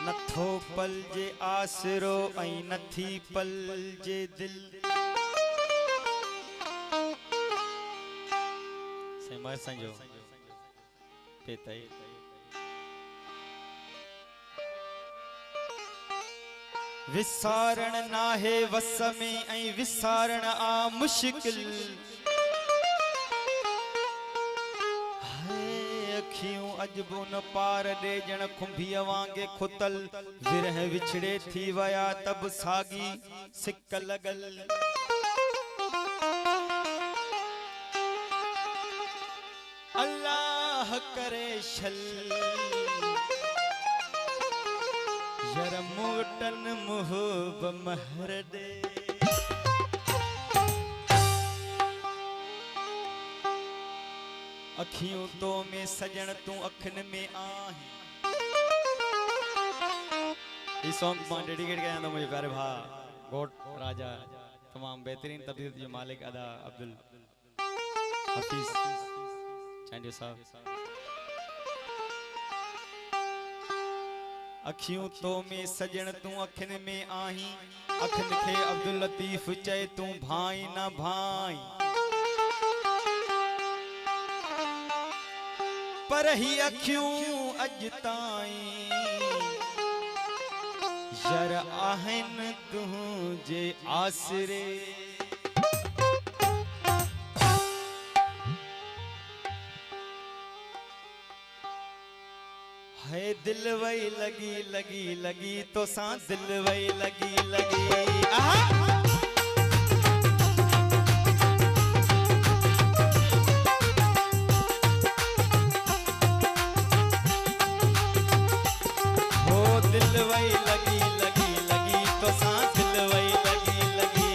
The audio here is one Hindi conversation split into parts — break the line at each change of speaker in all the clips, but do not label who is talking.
नथो पल जे आसरो ऐं नथी पल जे दिल सेमर संजो पेतई विसारण नाहे वस में ऐं विसारण आ मुश्किल अखियूं अजबो न पार दे जण खुंभिय वांगे खुतल विरह विछड़े थी वया तब सागी सिक लगल अल्लाह करे शल यर मोटन मुहब महर दे अखियों तो में सजन तू अखन में आही इस सॉन्ग मां डेडिकेट किया था मुझे प्यारे भा गोट राजा तमाम बेहतरीन तबदील जो मालिक अदा अब्दुल हफीज चांडियो साहब अखियों तो में सजन तू अखन में आही अखन खे अब्दुल लतीफ चे तू भाई ना भाई पर ही अखियों अज ताईं यर आहन तुझे आसरे है दिल वही लगी लगी लगी तो सा दिल वही लगी लगी दिल वही लगी लगी लगी तो सा दिल वही लगी लगी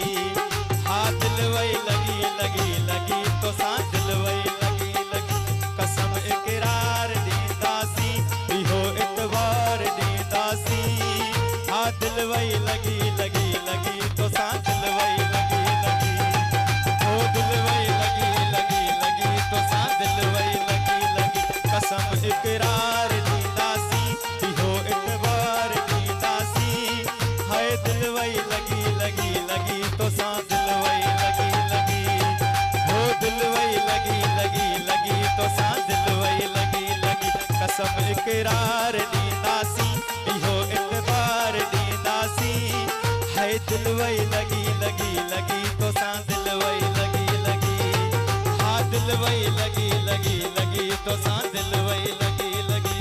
हाँ दिल वही लगी लगी लगी तो सा दिल वही लगी लगी कसम इकरार दीदासी इहो इतबार दीदासी हाँ दिल वही लगी लगी लगी तो सा दिल वही लगी लगी ओ दिल वही लगी लगी लगी तो सा दिल वही लगी लगी कसम इकरार दीदासी इहो इतबार दिल वही लगी लगी लगी तो सा दिल वही लगी लगी हो दिल वही लगी लगी लगी तो सा दिल वही लगी लगी कसम इकरार दीदासी इहो इतबार दीदासी है दिल वही लगी लगी लगी तो सा दिल वही लगी लगी हाँ दिल वही लगी लगी लगी तो सा दिल वही लगी लगी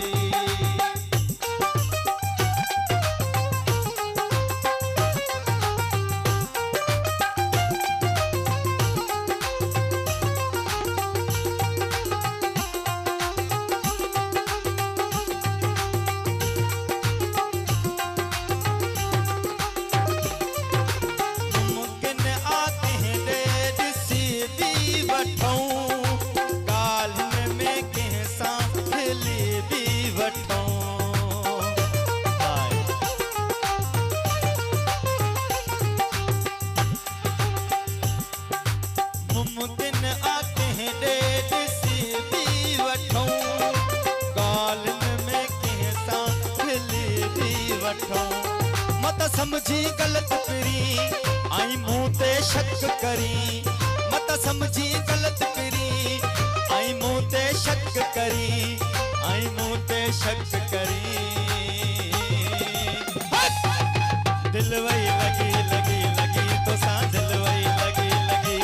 मत समझी गलत करी आई मुंह ते शक करी मत समझी गलत करी आई मुंह ते शक करी आई मुंह ते शक करी दिल वही लगी लगी लगी तो सा दिल वही लगी लगी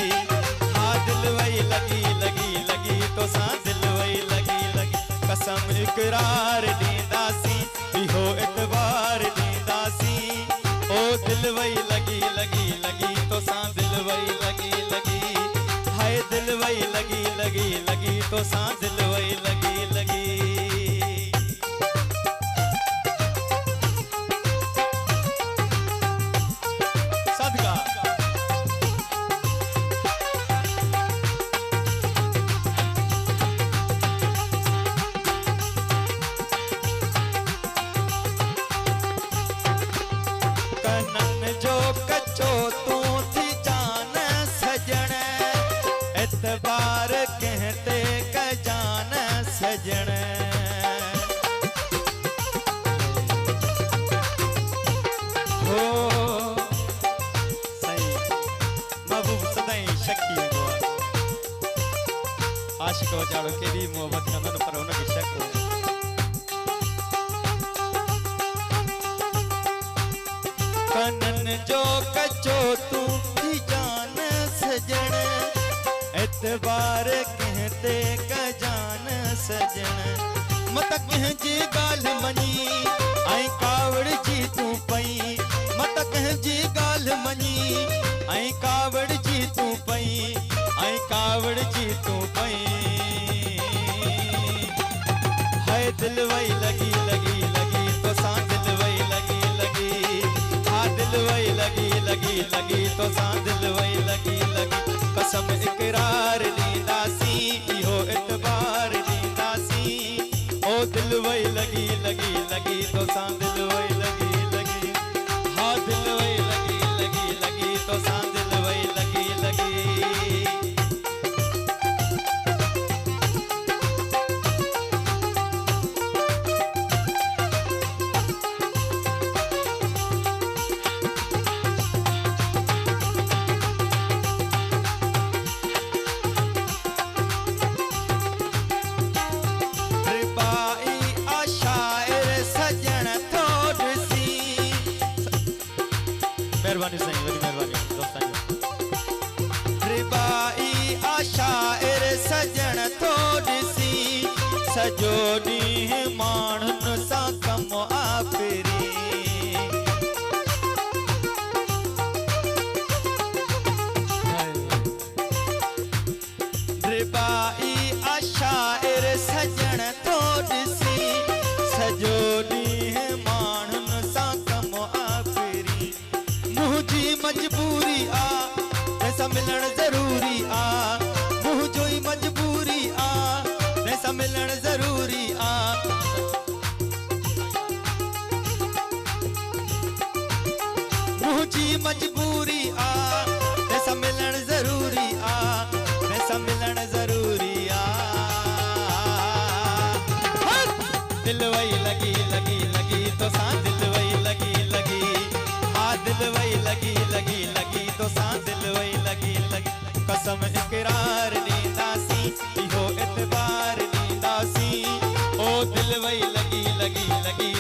हाँ दिल वही लगी लगी लगी तो सा दिल वही लगी लगी कसम इकरार दीदासी इहो इतबार दीदासी ओ दिल वही लगी लगी लगी तो सा दिल वही लगी लगी हाय दिल वही लगी लगी लगी तो सा दिल वही लगी लगी सदका जो कचो तू थी जान सजन एतबार कहते क जान आशिक वजाड़ो के भी मोहब्बत कंदन पर उन के शक हो कनन जो कचो तू थी जान सजन एतबार कहते कजान सजन मत कह जी गाल मनी आई कावड़ जी तू पई मत कह जी गाल मनी आई कावड़ जी तू पई आई कावड़ जी तू पई है दिल वही लगी लगी लगी तो सा दिल वही लगी लगी हाँ दिल वही लगी लगी लगी तो सा दिल वही लगी लगी कसम इकरार लींदासी इहो इतबार लींदासी ओ दिल वही लगी लगी लगी तो सा दिल वही लगी लगी हाँ दिल वही लगी लगी लगी तो सा दिल वही लगी लगी मेहरबानी साईं वरी मेहरबानी दोस्तां रिबाई आशाइर सजण तो ॾिसी सजो ॾींहुं माण्हुनि सां कमु आपिरी रिबाई आशाइर सजण तो ॾिसी सजो ॾींहुं माण्हुनि सां कमु आपिरी मुझी मजबूरी आ ऐसा मिलन जरूरी आ मुझो ही मजबूरी आ ऐसा मिलन जरूरी आ मुझी मजबूरी आ ऐसा मिलन जरूरी आ ऐसा मिलन जरूरी आ दिल वही लगी लगी लगी तो सा दिल वही लगी लगी दिल वही लगी लगी लगी तो सा दिल वही लगी लगी कसम इकरार लींदासी इहो इतबार लींदासी ओ दिल वही लगी लगी लगी